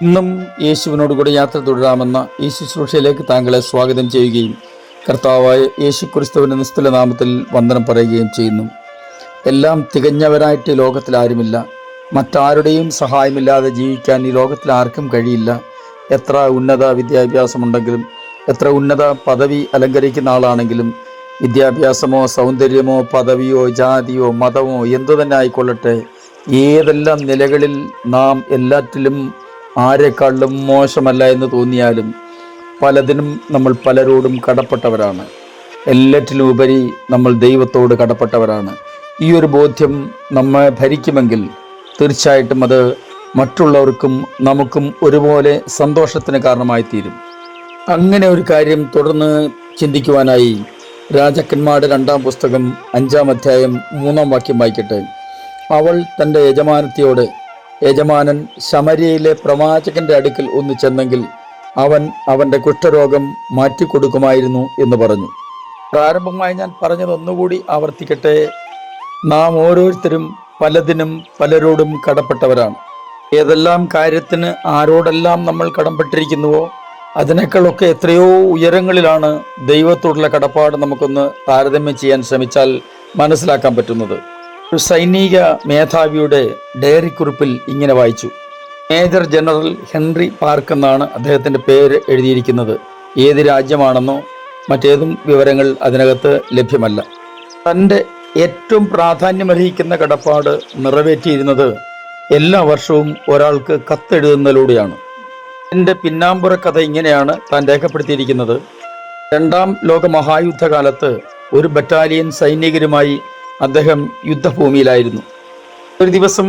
ഇന്നും യേശുവിനോടുകൂടി യാത്ര തുടരാമെന്ന ഈ ശുശ്രൂഷയിലേക്ക് താങ്കളെ സ്വാഗതം ചെയ്യുകയും കർത്താവായ യേശു ക്രിസ്തുവിൻ്റെ നിസ്തുല നാമത്തിൽ വന്ദനം പറയുകയും ചെയ്യുന്നു. എല്ലാം തികഞ്ഞവരായിട്ട് ഈ ലോകത്തിൽ ആരുമില്ല. മറ്റാരുടെയും സഹായമില്ലാതെ ജീവിക്കാൻ ഈ ലോകത്തിൽ ആർക്കും കഴിയില്ല. എത്ര ഉന്നത വിദ്യാഭ്യാസമുണ്ടെങ്കിലും, എത്ര ഉന്നത പദവി അലങ്കരിക്കുന്ന ആളാണെങ്കിലും, വിദ്യാഭ്യാസമോ സൗന്ദര്യമോ പദവിയോ ജാതിയോ മതമോ എന്തു തന്നെ ആയിക്കൊള്ളട്ടെ, ഏതെല്ലാം നിലകളിൽ നാം എല്ലാറ്റിലും ആരെക്കാളിലും മോശമല്ല എന്ന് തോന്നിയാലും പലതിനും നമ്മൾ പലരോടും കടപ്പെട്ടവരാണ്. എല്ലാറ്റിലും ഉപരി നമ്മൾ ദൈവത്തോട് കടപ്പെട്ടവരാണ്. ഈ ഒരു ബോധ്യം നമ്മെ ഭരിക്കുമെങ്കിൽ തീർച്ചയായിട്ടും അത് മറ്റുള്ളവർക്കും നമുക്കും ഒരുപോലെ സന്തോഷത്തിന് കാരണമായി തീരും. അങ്ങനെ ഒരു കാര്യം തുടർന്ന് ചിന്തിക്കുവാനായി രാജാക്കന്മാരുടെ 2-ാം പുസ്തകം 5-ാം അധ്യായം 3-ാം വാക്യം വായിക്കട്ടെ. അവൾ തൻ്റെ യജമാനത്തിയോട്, യജമാനൻ ശമര്യയിലെ പ്രവാചകന്റെ അടുക്കൽ ഒന്ന് ചെന്നെങ്കിൽ അവൻ അവൻ്റെ കുഷ്ഠരോഗം മാറ്റിക്കൊടുക്കുമായിരുന്നു എന്ന് പറഞ്ഞു. പ്രാരംഭമായി ഞാൻ പറഞ്ഞത് ഒന്നുകൂടി ആവർത്തിക്കട്ടെ. നാം ഓരോരുത്തരും പലതിനും പലരോടും കടപ്പെട്ടവരാണ്. ഏതെല്ലാം കാര്യത്തിന് ആരോടെല്ലാം നമ്മൾ കടപ്പെട്ടിരിക്കുന്നുവോ അതിനേക്കാളൊക്കെ എത്രയോ ഉയരങ്ങളിലാണ് ദൈവത്തോടുള്ള കടപ്പാട് നമുക്കൊന്ന് താരതമ്യം ചെയ്യാൻ ശ്രമിച്ചാൽ മനസ്സിലാക്കാൻ പറ്റുന്നത്. ഒരു സൈനിക മേധാവിയുടെ ഡയറി കുറിപ്പിൽ ഇങ്ങനെ വായിച്ചു. മേജർ ജനറൽ ഹെൻറി പാർക്ക് എന്നാണ് അദ്ദേഹത്തിൻ്റെ പേര് എഴുതിയിരിക്കുന്നത്. ഏത് രാജ്യമാണെന്നോ മറ്റേതും വിവരങ്ങൾ അതിനകത്ത് ലഭ്യമല്ല. തൻ്റെ ഏറ്റവും പ്രാധാന്യമർഹിക്കുന്ന കടപ്പാട് നിറവേറ്റിയിരുന്നത് എല്ലാ വർഷവും ഒരാൾക്ക് കത്തെഴുതുന്നതിലൂടെയാണ്. എൻ്റെ പിന്നാമ്പുറ കഥ ഇങ്ങനെയാണ് താൻ രേഖപ്പെടുത്തിയിരിക്കുന്നത്. 2-ാം ലോക മഹായുദ്ധകാലത്ത് ഒരു ബറ്റാലിയൻ സൈനികരുമായി അദ്ദേഹം യുദ്ധഭൂമിയിലായിരുന്നു. ഒരു ദിവസം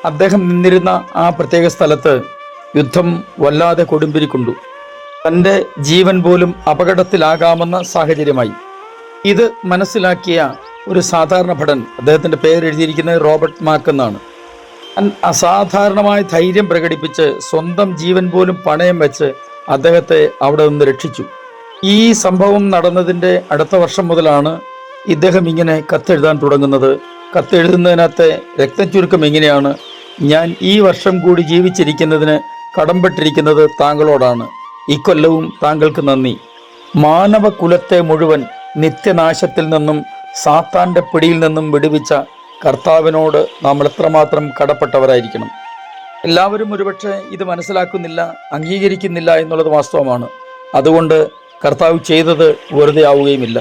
അദ്ദേഹം നിന്നിരുന്ന ആ പ്രത്യേക സ്ഥലത്ത് യുദ്ധം വല്ലാതെ കൊടുമ്പിരിക്കൊണ്ടു. തൻ്റെ ജീവൻ പോലും അപകടത്തിലാകാമെന്ന സാഹചര്യമായി. ഇത് മനസ്സിലാക്കിയ ഒരു സാധാരണ ഭടൻ, അദ്ദേഹത്തിൻ്റെ പേരെഴുതിയിരിക്കുന്നത് റോബർട്ട് മാക്ക് എന്നാണ്, അസാധാരണമായ ധൈര്യം പ്രകടിപ്പിച്ച് സ്വന്തം ജീവൻ പോലും പണയം വെച്ച് അദ്ദേഹത്തെ അവിടെ നിന്ന് രക്ഷിച്ചു. ഈ സംഭവം നടന്നതിൻ്റെ അടുത്ത വർഷം മുതലാണ് ഇദ്ദേഹം ഇങ്ങനെ കത്തെഴുതാൻ തുടങ്ങുന്നത്. കത്തെഴുതുന്നതിനകത്തെ രക്തചുരുക്കം എങ്ങനെയാണ്: ഞാൻ ഈ വർഷം കൂടി ജീവിച്ചിരിക്കുന്നതിന് കടംപെട്ടിരിക്കുന്നത് താങ്കളോടാണ്. ഇക്കൊല്ലവും താങ്കൾക്ക് നന്ദി. മാനവകുലത്തെ മുഴുവൻ നിത്യനാശത്തിൽ നിന്നും സാത്താൻ്റെ പിടിയിൽ നിന്നും വിടുവിച്ച കർത്താവിനോട് നമ്മൾ എത്രമാത്രം കടപ്പെട്ടവരായിരിക്കണം. എല്ലാവരും ഒരുപക്ഷെ ഇത് മനസ്സിലാക്കുന്നില്ല, അംഗീകരിക്കുന്നില്ല എന്നുള്ളത് വാസ്തവമാണ്. അതുകൊണ്ട് കർത്താവ് ചെയ്തത് വെറുതെ ആവുകയുമില്ല.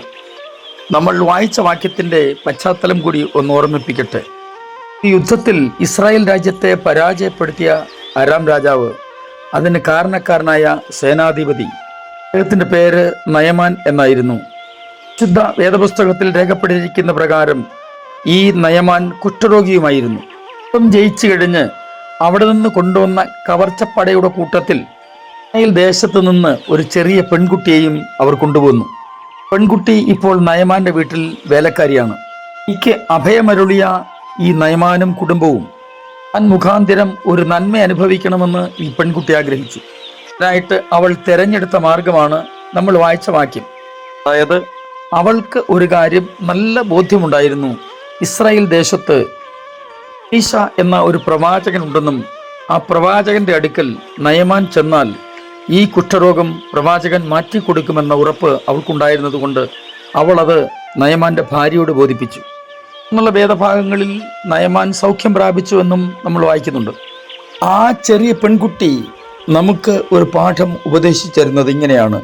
നമ്മൾ വായിച്ച വാക്യത്തിൻ്റെ പശ്ചാത്തലം കൂടി ഒന്ന് ഓർമ്മിപ്പിക്കട്ടെ. ഈ യുദ്ധത്തിൽ ഇസ്രായേൽ രാജ്യത്തെ പരാജയപ്പെടുത്തിയ അരാം രാജാവ്, അതിന് കാരണക്കാരനായ സേനാധിപതി, അദ്ദേഹത്തിൻ്റെ പേര് നയമാൻ എന്നായിരുന്നു. ശുദ്ധ വേദപുസ്തകത്തിൽ രേഖപ്പെടുത്തിയിരിക്കുന്ന പ്രകാരം ഈ നയമാൻ കുഷ്ഠരോഗിയുമായിരുന്നു. യുദ്ധം ജയിച്ചു കഴിഞ്ഞ് അവിടെ നിന്ന് കൊണ്ടുവന്ന കവർച്ചപ്പടയുടെ കൂട്ടത്തിൽ ഇസ്രായേൽ ദേശത്ത് നിന്ന് ഒരു ചെറിയ പെൺകുട്ടിയെയും അവർ കൊണ്ടുപോന്നു. പെൺകുട്ടി ഇപ്പോൾ നയമാന്റെ വീട്ടിൽ വേലക്കാരിയാണ്. എനിക്ക് അഭയമരുളിയ ഈ നയമാനും കുടുംബവും താൻ മുഖാന്തിരം ഒരു നന്മ അനുഭവിക്കണമെന്ന് ഈ പെൺകുട്ടി ആഗ്രഹിച്ചു. അതിനായിട്ട് അവൾ തെരഞ്ഞെടുത്ത മാർഗമാണ് നമ്മൾ വായിച്ച വാക്യം. അതായത്, അവൾക്ക് ഒരു കാര്യം നല്ല ബോധ്യമുണ്ടായിരുന്നു. ഇസ്രായേൽ ദേശത്ത് ഈശ എന്ന ഒരു പ്രവാചകൻ ഉണ്ടെന്നും ആ പ്രവാചകന്റെ അടുക്കൽ നയമാൻ ചെന്നാൽ ഈ കുഷ്ഠരോഗം പ്രവാചകൻ മാറ്റിക്കൊടുക്കുമെന്ന ഉറപ്പ് അവൾക്കുണ്ടായിരുന്നത് കൊണ്ട് അവൾ അത് നയമാന്റെ ഭാര്യയോട് ബോധിപ്പിച്ചു. എന്നുള്ള വേദഭാഗങ്ങളിൽ നയമാൻ സൗഖ്യം പ്രാപിച്ചു എന്നും നമ്മൾ വായിക്കുന്നുണ്ട്. ആ ചെറിയ പെൺകുട്ടി നമുക്ക് ഒരു പാഠം ഉപദേശിച്ചിരുന്നത് ഇങ്ങനെയാണ്: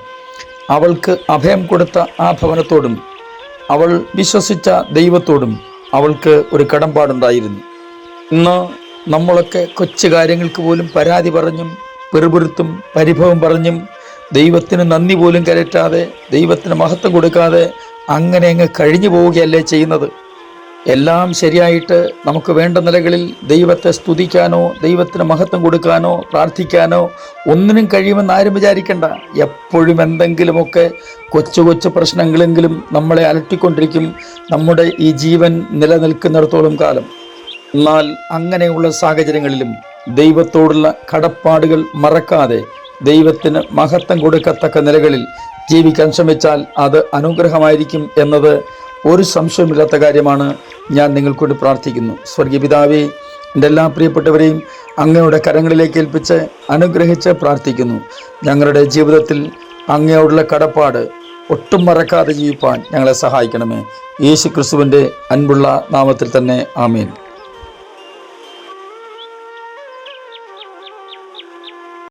അവൾക്ക് അഭയം കൊടുത്ത ആ ഭവനത്തോടും അവൾ വിശ്വസിച്ച ദൈവത്തോടും അവൾക്ക് ഒരു കടമ്പാടുണ്ടായിരുന്നു. ഇന്ന് നമ്മളൊക്കെ കൊച്ചു കാര്യങ്ങൾക്ക് പോലും പരാതി പറഞ്ഞും പെറുപെറുത്തും പരിഭവം പറഞ്ഞും ദൈവത്തിന് നന്ദി പോലും കരറ്റാതെ, ദൈവത്തിന് മഹത്വം കൊടുക്കാതെ അങ്ങനെ അങ്ങ് കഴിഞ്ഞു പോവുകയല്ലേ ചെയ്യുന്നത്. എല്ലാം ശരിയായിട്ട് നമുക്ക് വേണ്ട നിലകളിൽ ദൈവത്തെ സ്തുതിക്കാനോ ദൈവത്തിന് മഹത്വം കൊടുക്കാനോ പ്രാർത്ഥിക്കാനോ ഒന്നിനും കഴിയുമെന്ന് ആരും വിചാരിക്കേണ്ട. എപ്പോഴും എന്തെങ്കിലുമൊക്കെ കൊച്ചു കൊച്ചു പ്രശ്നങ്ങളെങ്കിലും നമ്മളെ അലട്ടിക്കൊണ്ടിരിക്കും നമ്മുടെ ഈ ജീവൻ നിലനിൽക്കുന്നിടത്തോളം കാലം. എന്നാൽ അങ്ങനെയുള്ള സാഹചര്യങ്ങളിലും ദൈവത്തോടുള്ള കടപ്പാടുകൾ മറക്കാതെ ദൈവത്തിന് മഹത്വം കൊടുക്കത്തക്ക നിലകളിൽ ജീവിക്കാൻ ശ്രമിച്ചാൽ അത് അനുഗ്രഹമായിരിക്കും എന്നത് ഒരു സംശയമില്ലാത്ത കാര്യമാണ്. ഞാൻ നിങ്ങൾക്കൂടി പ്രാർത്ഥിക്കുന്നു. സ്വർഗീയ പിതാവേ, എൻ്റെ എല്ലാ പ്രിയപ്പെട്ടവരെയും അങ്ങയുടെ കരങ്ങളിലേക്ക് ഏൽപ്പിച്ച് അനുഗ്രഹിച്ച് പ്രാർത്ഥിക്കുന്നു. ഞങ്ങളുടെ ജീവിതത്തിൽ അങ്ങയോടുള്ള കടപ്പാട് ഒട്ടും മറക്കാതെ ജീവിപ്പാൻ ഞങ്ങളെ സഹായിക്കണമേ. യേശു ക്രിസ്തുവിൻ്റെ അൻപുള്ള നാമത്തിൽ തന്നെ ആമേൻ.